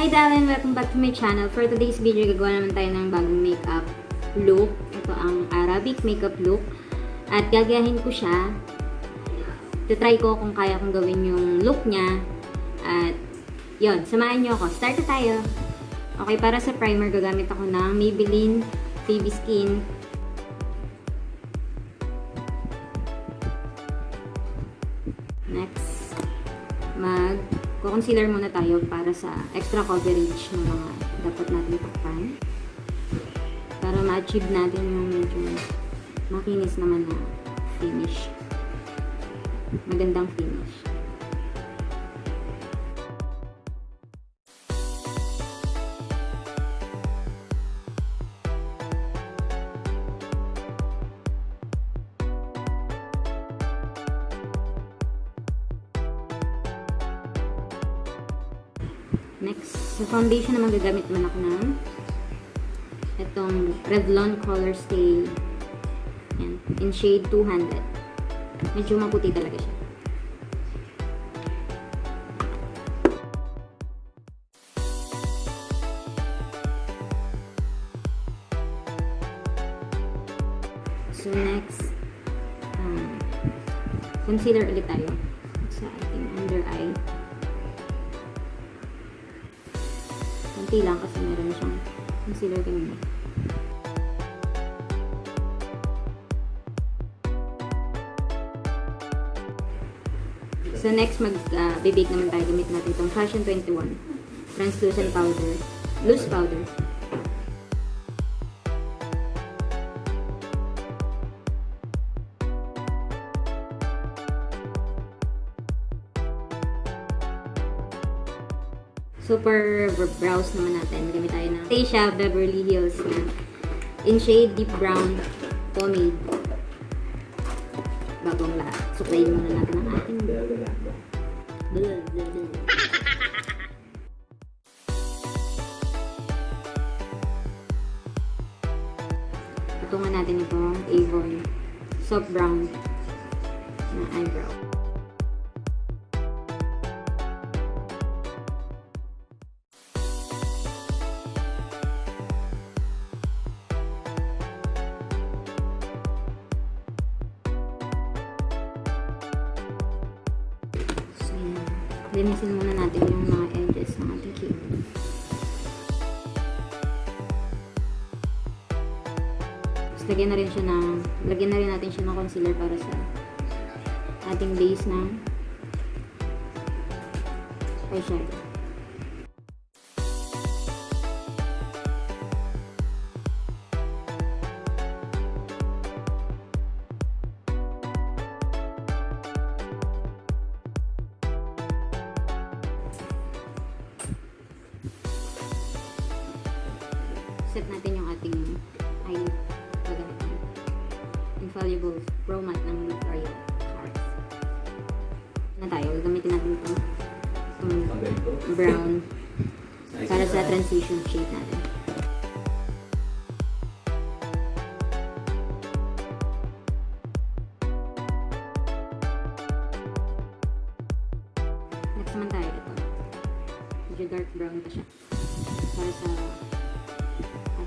Hi darling! Welcome back to my channel. For today's video, gagawa naman tayo ng bagong makeup look. Ito ang Arabic makeup look. At gagayahin ko siya. Try ko kung kaya kong gawin yung look niya. At yun, samahan nyo ako. Start na tayo. Okay, para sa primer, gagamit ako ng Maybelline Baby Skin. Next, concealer muna tayo para sa extra coverage ng mga dapat natin takpan. Para ma-achieve natin yung medyo makinis naman na finish. Magandang finish. Next, sa foundation naman gagamit naman ako ng itong Revlon Color Stay. Yan, in shade 200. Medyo maputi talaga siya. So next, concealer ulit tayo sa ating under eye. Konti lang kasi meron siyang concealer kanina. So next, bibake naman tayo. Gamit natin itong Fashion 21 translucent powder, loose powder. Super brows naman natin. Gamit tayo ng Alyceson Beverly Hills na in shade deep brown pomade. Bagong lahat. Suklayin muna natin ang ating patungan natin itong Avon soft brown na eyebrow. Linisin muna natin yung mga edges ng ating cake. Tapos lagyan na rin natin siya ng concealer para sa ating base ng eyeshadow. Set natin yung ating eye gagamitin. Infallible Pro Matte ng Royal Cards. Na tayo, gagamitin natin itong brown para sa transition shade natin. Next naman tayo ito. Medyo dark brown pa siya. Para sa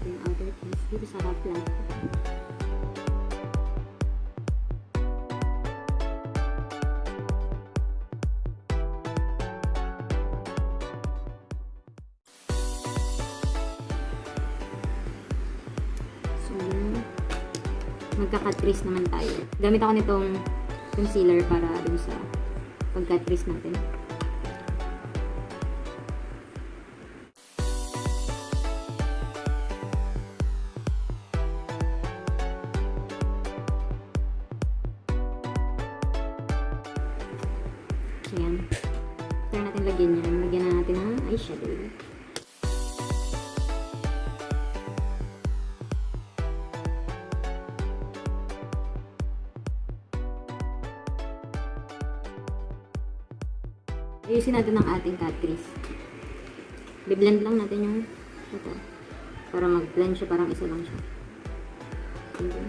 ating outer piece dito sa half lamp. So, magka-cut crease naman tayo. Gamit ako nitong concealer para dun sa pag-cut crease natin. Ayan. After natin lagyan yan, lagyan na natin ng eyeshadow. Ayusin natin ang ating cut crease. Biblend lang natin yung ito. Para mag-blend siya, parang isa lang siya. Okay.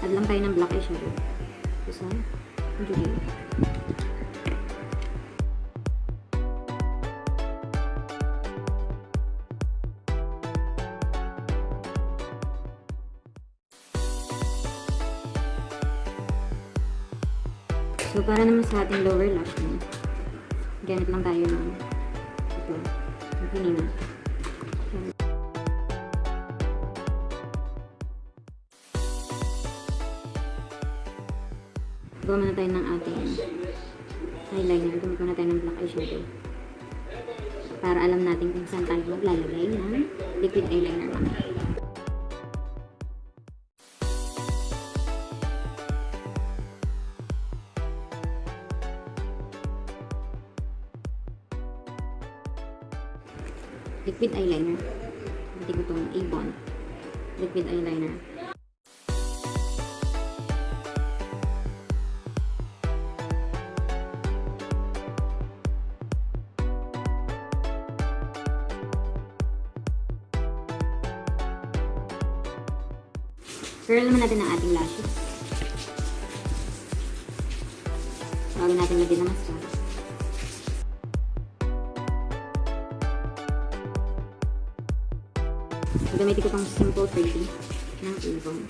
Add lang tayo ng black eyeshadow. Isa. Julie. So, para naman sa ating lower lash mo, ganit lang tayo ng ito, yung kanina. Gawa muna tayo ng ating eyeliner. Gamit muna tayo ng black eyeshadow. Para alam natin kung saan tayo maglalagay ng liquid eyeliner lang. Liquid eyeliner. Hindi ko itong Avon. Liquid eyeliner. Curl naman natin ang ating lashes. Bago natin lagyan ng mascara. Gamitin ko pang simple pretty ng Avon.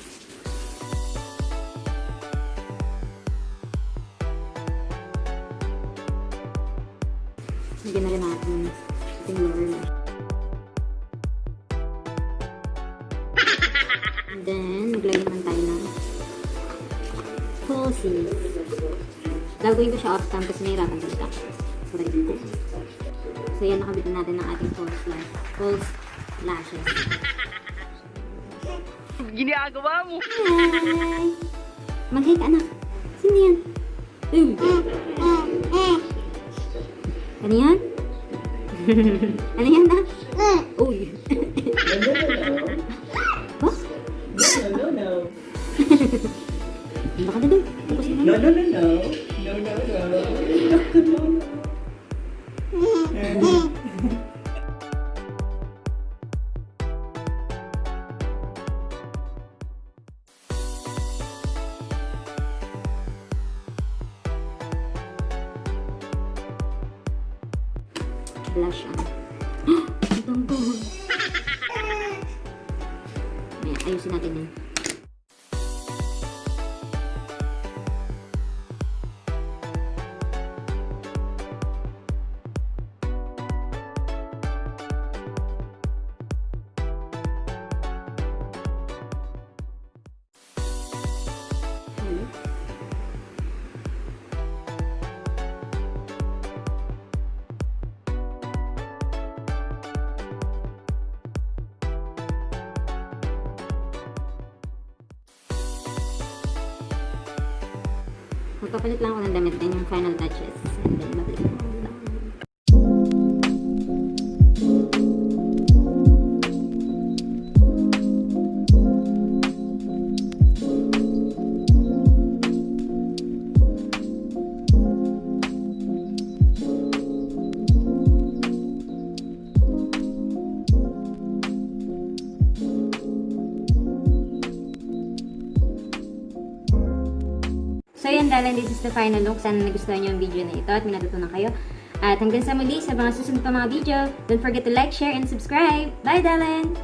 Lagyan na rin natin ating lower lash. And then, maglagay naman tayo ng falsies. Gagawin ko siya off-cam kasi nahirapan talaga. So, yan, nakabit na natin ng ating false lashes. Ginagawa mo! Hi! Mag-hi ka, anak. Sino yan? Ano yan? Ano yan, na? Uy! Ba? No. Baka na doon. Tapos na. No. Blush on. Itong po. Ayan, ayusin natin yan. Magpapalit lang ako ng damit din yung final touches. And then, babalik ko lang. So yun, darling, this is the final look. Sana nagustuhan nyo yung video na ito at may natutunan kayo. At hanggang sa muli sa mga susunod pa mga video, don't forget to like, share, and subscribe. Bye, darling!